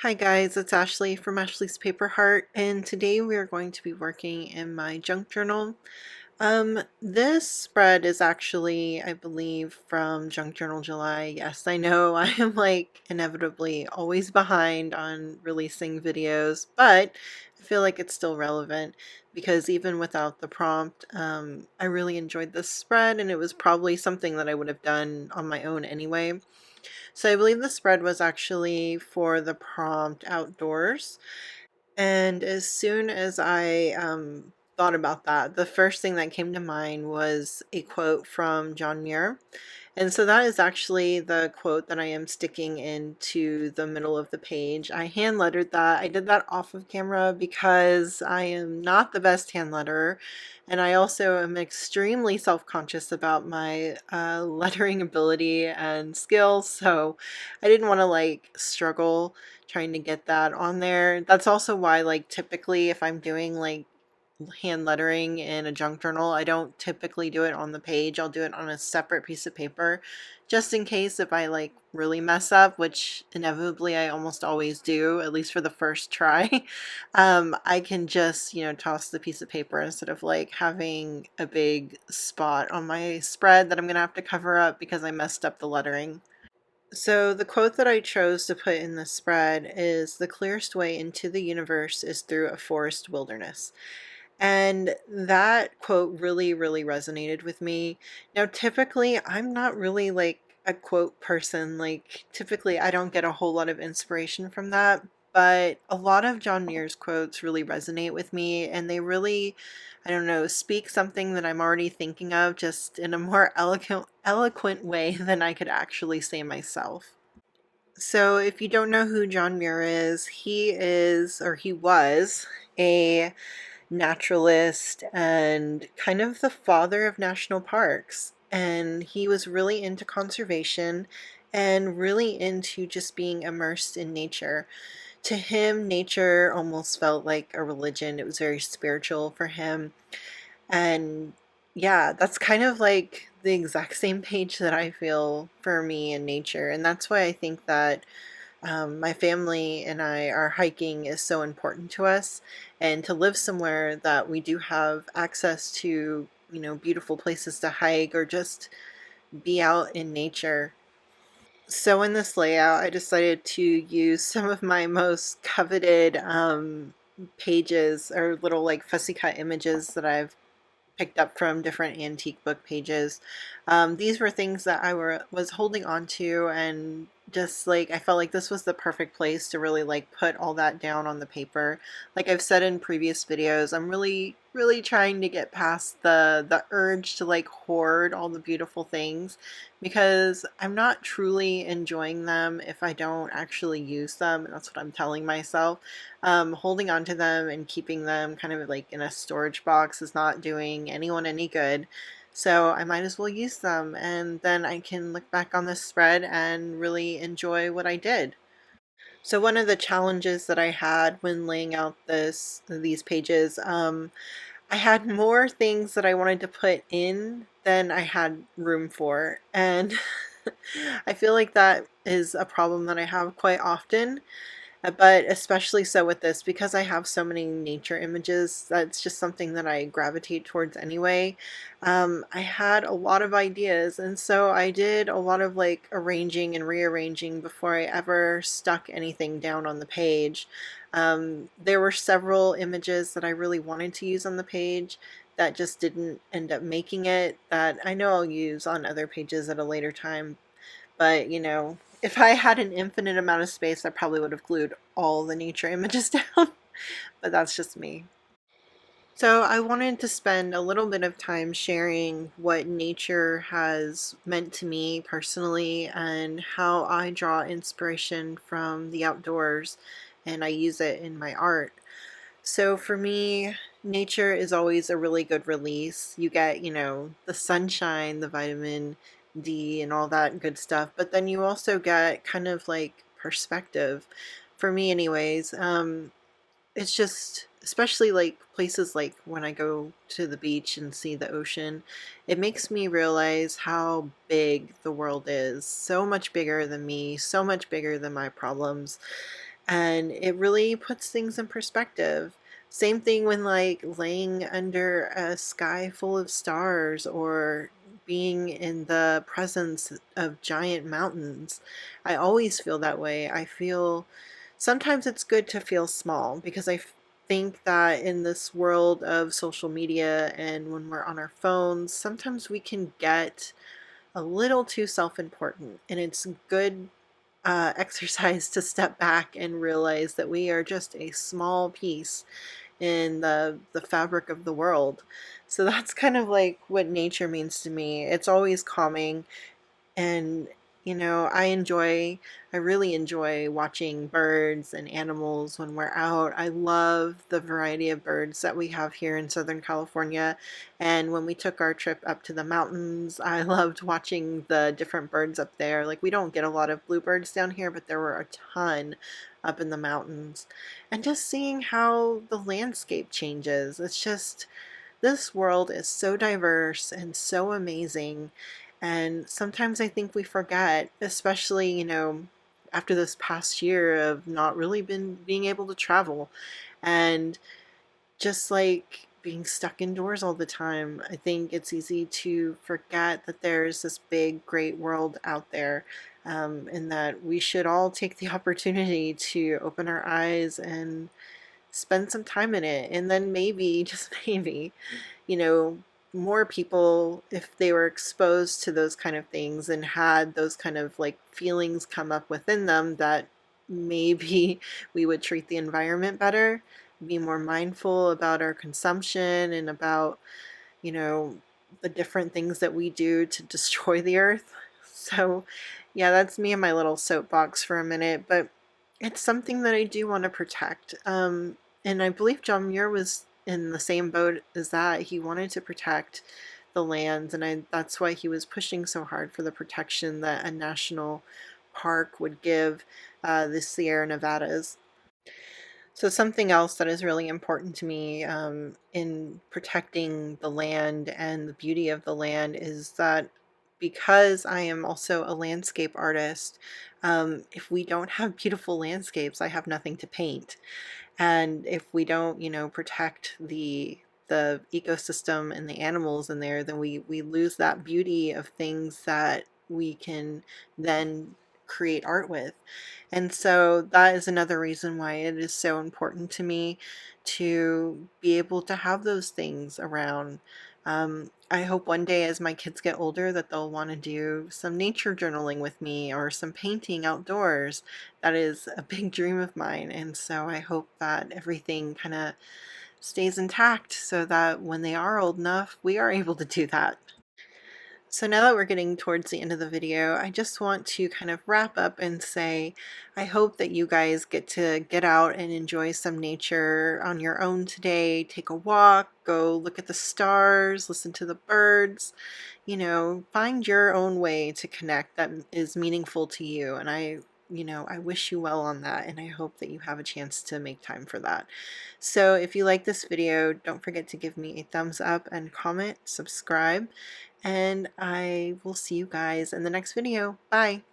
Hi guys, it's Ashley from Ashley's Paper Heart, and today we are going to be working in my junk journal. This spread is actually, I believe, from Junk Journal July. Yes, I know I am like inevitably always behind on releasing videos, but I feel like it's still relevant because even without the prompt, I really enjoyed this spread, and it was probably something that I would have done on my own anyway. So I believe the spread was actually for the prompt outdoors. And as soon as I thought about that, the first thing that came to mind was a quote from John Muir. And so that is actually the quote that I am sticking into the middle of the page. I hand lettered that. I did that off of camera because I am not the best hand letterer. And I also am extremely self-conscious about my lettering ability and skills. So I didn't want to like struggle trying to get that on there. That's also why like typically if I'm doing like hand lettering in a junk journal, I don't typically do it on the page. I'll do it on a separate piece of paper just in case if I like really mess up, which inevitably I almost always do, at least for the first try. I can just, toss the piece of paper instead of like having a big spot on my spread that I'm gonna have to cover up because I messed up the lettering. So, the quote that I chose to put in the spread is: "The clearest way into the universe is through a forest wilderness." And that quote really, really resonated with me. Now, typically, I'm not really like a quote person. Like, typically, I don't get a whole lot of inspiration from that. But a lot of John Muir's quotes really resonate with me, and they really, I don't know, speak something that I'm already thinking of just in a more eloquent way than I could actually say myself. So, if you don't know who John Muir is, he is, or he was, a naturalist and kind of the father of national parks. And he was really into conservation and really into just being immersed in nature. To him, nature almost felt like a religion, it was very spiritual for him. And yeah, that's kind of like the exact same page that I feel for me in nature. And that's why I think that my family and I, our hiking is so important to us, and to live somewhere that we do have access to, beautiful places to hike or just be out in nature. So in this layout, I decided to use some of my most coveted pages or little like fussy cut images that I've picked up from different antique book pages. These were things that was holding on to, and just like I felt like this was the perfect place to really like put all that down on the paper. Like I've said in previous videos, I'm really really trying to get past the urge to like hoard all the beautiful things because I'm not truly enjoying them if I don't actually use them, and that's what I'm telling myself. Holding on to them and keeping them kind of like in a storage box is not doing anyone any good. So I might as well use them, and then I can look back on this spread and really enjoy what I did. So one of the challenges that I had when laying out these pages, I had more things that I wanted to put in than I had room for, and I feel like that is a problem that I have quite often. But especially so with this because I have so many nature images, that's just something that I gravitate towards anyway. I had a lot of ideas, and so I did a lot of like arranging and rearranging before I ever stuck anything down on the page. There were several images that I really wanted to use on the page that just didn't end up making it, that I know I'll use on other pages at a later time. But, if I had an infinite amount of space, I probably would have glued all the nature images down, but that's just me. So I wanted to spend a little bit of time sharing what nature has meant to me personally and how I draw inspiration from the outdoors and I use it in my art. So for me, nature is always a really good release. You get, the sunshine, the vitamin D, and all that good stuff. But then you also get kind of like perspective. For me, anyways, it's just, especially like places like when I go to the beach and see the ocean, it makes me realize how big the world is. So much bigger than me, so much bigger than my problems. and it really puts things in perspective. Same thing when like laying under a sky full of stars or being in the presence of giant mountains. I always feel that way. I feel sometimes it's good to feel small because think that in this world of social media and when we're on our phones, sometimes we can get a little too self-important, and it's good exercise to step back and realize that we are just a small piece in the fabric of the world. So that's kind of like what nature means to me. It's always calming, and I really enjoy watching birds and animals when we're out. I love the variety of birds that we have here in Southern California. And when we took our trip up to the mountains, I loved watching the different birds up there. Like, we don't get a lot of bluebirds down here, but there were a ton up in the mountains. And just seeing how the landscape changes. It's just, this world is so diverse and so amazing. And sometimes I think we forget, especially, after this past year of not really being able to travel and just like being stuck indoors all the time. I think it's easy to forget that there's this big, great world out there, and that we should all take the opportunity to open our eyes and spend some time in it. And then maybe, just maybe, you know, more people, if they were exposed to those kind of things and had those kind of like feelings come up within them, that maybe we would treat the environment better, be more mindful about our consumption and about, you know, the different things that we do to destroy the earth. So, yeah, that's me and my little soapbox for a minute, but it's something that I do want to protect. And I believe John Muir was in the same boat as that. He wanted to protect the lands, and that's why he was pushing so hard for the protection that a national park would give the Sierra Nevadas. So something else that is really important to me in protecting the land and the beauty of the land is that because I am also a landscape artist, if we don't have beautiful landscapes, I have nothing to paint. And if we don't, protect the ecosystem and the animals in there, then we lose that beauty of things that we can then create art with. And so that is another reason why it is so important to me to be able to have those things around. I hope one day as my kids get older that they'll want to do some nature journaling with me or some painting outdoors. That is a big dream of mine. And so I hope that everything kind of stays intact so that when they are old enough, we are able to do that. So now that we're getting towards the end of the video, I just want to kind of wrap up and say, I hope that you guys get to get out and enjoy some nature on your own today. Take a walk, go look at the stars, listen to the birds, find your own way to connect that is meaningful to you. And I wish you well on that, and I hope that you have a chance to make time for that. So if you like this video, don't forget to give me a thumbs up and comment, subscribe, and I will see you guys in the next video. Bye!